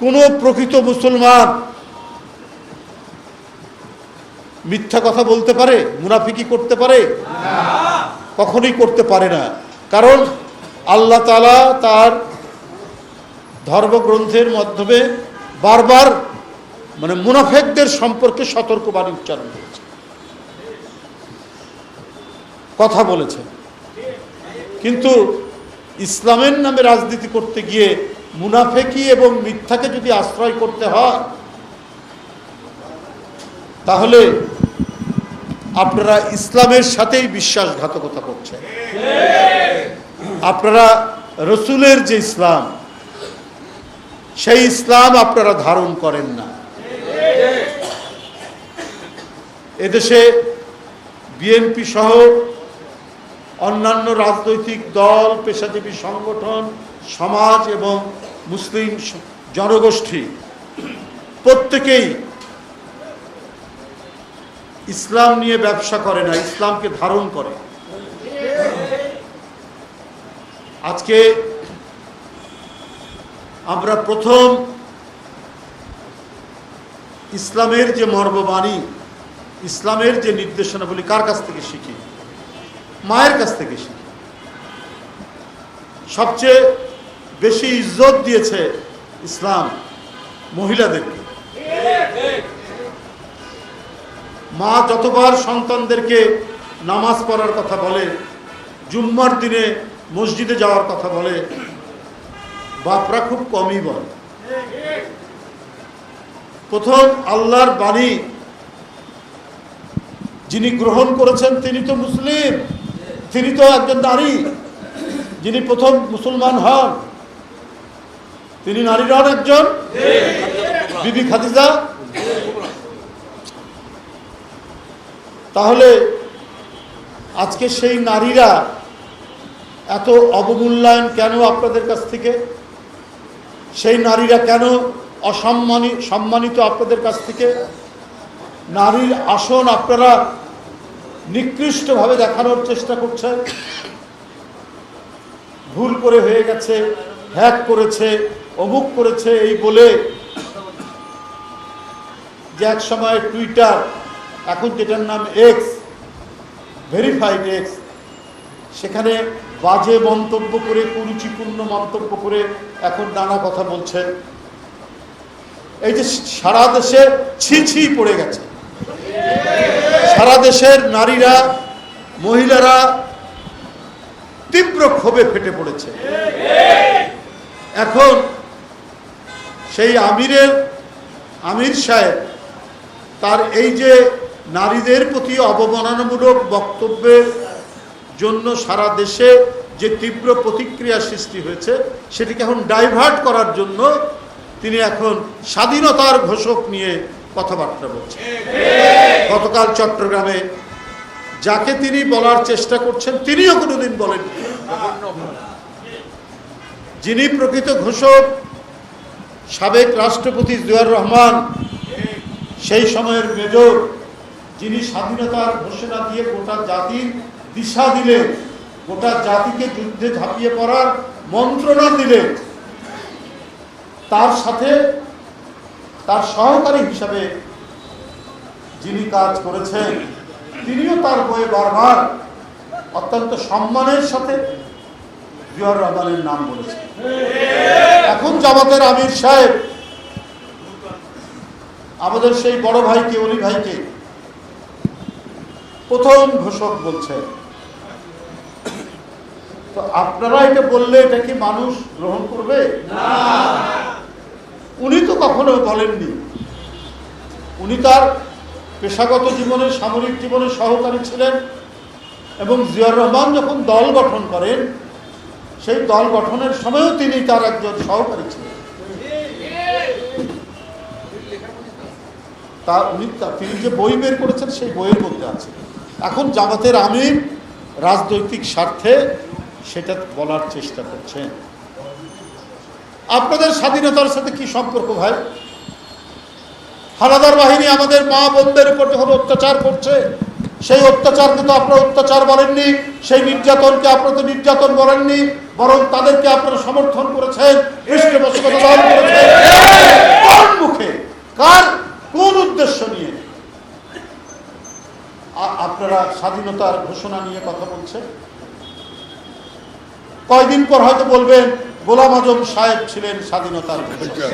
কোনো প্রকৃত মুসলমান মিথ্যা কথা বলতে পারে, মুনাফিকি করতে পারে? কখনোই করতে পারে না। কারণ আল্লাহ তাআলা তার ধর্মগ্রন্থের মাধ্যমে বারবার মুনাফিকদের সম্পর্কে সতর্কবাণী উচ্চারণ করেছে, কথা বলেছে। কিন্তু ইসলামের নামে রাজনীতি করতে গিয়ে মুনাফিকি এবং মিথ্যাকে যদি আশ্রয় করতে হয়, তাহলে আপনারা ইসলামের সাথেই বিশ্বাসঘাতকতা করছেন। আপনারা রসুলের যে ইসলাম, সেই ইসলাম আপনারা ধারণ করেন না। এদেশে বিএনপি সহ অন্যান্য রাজনৈতিক দল, পেশাজীবী সংগঠন, সমাজ এবং মুসলিম জনগোষ্ঠী প্রত্যেকেই ইসলাম নিয়ে ব্যবসা করে না, ইসলামকে ধারণ করে। আজকে আমরা প্রথম ইসলামের যে মর্মবাণী, ইসলামের যে নির্দেশনাবলী কার কাছ থেকে শিখি? মায়ের কাছ থেকে শিখি। সবচেয়ে বেশি ইজ্জত দিয়েছে ইসলাম মহিলাদেরকে। মা যতবার সন্তানদেরকে নামাজ পড়ার কথা বলে, জুম্মার দিনে মসজিদে যাওয়ার কথা বলে, বাপরা খুব কমই বলে। প্রথম আল্লাহর বাণী যিনি গ্রহণ করেছেন তিনি তো মুসলিম, তিনি তো একজন নারী। যিনি প্রথম মুসলমান হন তিনি নারীর হন একজন বিবি খাদিজা। তাহলে আজকে সেই নারীরা এত অবমূল্যায়ন কেন আপনাদের কাছ থেকে? সেই নারীরা কেন সম্মানিত আপনাদের কাছ থেকে? নারীর আসন আপনারা নিকৃষ্টভাবে দেখানোর চেষ্টা করছেন। ভুল করে হয়ে গেছে, হ্যাক করেছে, অমুক করেছে এই বলে, যে এক সময় টুইটার, এখন যেটার নাম এক্স, ভেরিফাইড এক্স, সেখানে বাজে মন্তব্য করে, কুরুচিপূর্ণ মন্তব্য করে এখন নানা কথা বলছেন। এই যে সারা দেশে ছি পড়ে গেছে, সারা দেশের নারীরা, মহিলারা তীব্র ক্ষোভে ফেটে পড়েছে। এখন সেই আমির সাহেব তার এই যে নারীদের প্রতি অবমাননামূলক বক্তব্যের জন্য সারা দেশে যে তীব্র প্রতিক্রিয়া সৃষ্টি হয়েছে, সেটিকে এখন ডাইভার্ট করার জন্য তিনি এখন স্বাধীনতার ঘোষক নিয়ে কথাবার্তা বলছেন। গতকাল চট্টগ্রামে যাকে তিনি বলার চেষ্টা করছেন তিনিও কোনোদিন বলেন, যিনি প্রকৃত ঘোষক সাবেক রাষ্ট্রপতি জিয়াউর রহমান, সেই সময়ের মেজর, যিনি স্বাধীনতার ঘোষণা দিয়ে গোটা জাতির দিশা দিলেন, গোটা জাতিকে যুদ্ধে ঝাঁপিয়ে পড়ার মন্ত্রণা দিলেন, তার সাথে তার সহকারী হিসাবে যিনি কাজ করেছেন, তিনিও তার বইয়ে বারবার অত্যন্ত সম্মানের সাথে জিয়াউর রহমানের নাম বলেছেন। এখন জামাতের আমির সাহেব আমাদের সেই বড় ভাইকে, অলি ভাইকে প্রথম ঘোষক বলছেন। তো আপনারা এটা বললে এটা কি মানুষ গ্রহণ করবে? না। উনি তো কখনো বলেননি। উনি তার পেশাগত জীবনে, সামরিক জীবনে সহকারী ছিলেন এবং জিয়াউর রহমান যখন দল গঠন করেন, সেই দল গঠনের সময়ও তিনি তার একজন সহকারী ছিলেন। তিনি যে বই বের করেছেন সেই বইয়ের মধ্যে আছে। এখন জামাতের আমির রাজনৈতিক স্বার্থে সেটা বলার চেষ্টা করছেন। আপনাদের স্বাধীনতার সাথে কি সম্পর্ক ভাই? হানাদার বাহিনী আমাদের মা বোনদের উপর যখন অত্যাচার করছে, সেই অত্যাচারকে তো আপনারা অত্যাচার বলেননি, সেই নির্যাতনকে আপনারা তো নির্যাতন বলেননি, বরং তাদেরকে আপনারা সমর্থন করেছেন, পৃষ্ঠপোষকতা দান করেছেন। কার কোন উদ্দেশ্য নিয়ে আপনারা স্বাধীনতার ঘোষণা নিয়ে কথা বলছেন? কয়দিন পর হয়তো বলবেন গোলাম আজম সাহেব ছিলেন স্বাধীনতার ঘোষণা।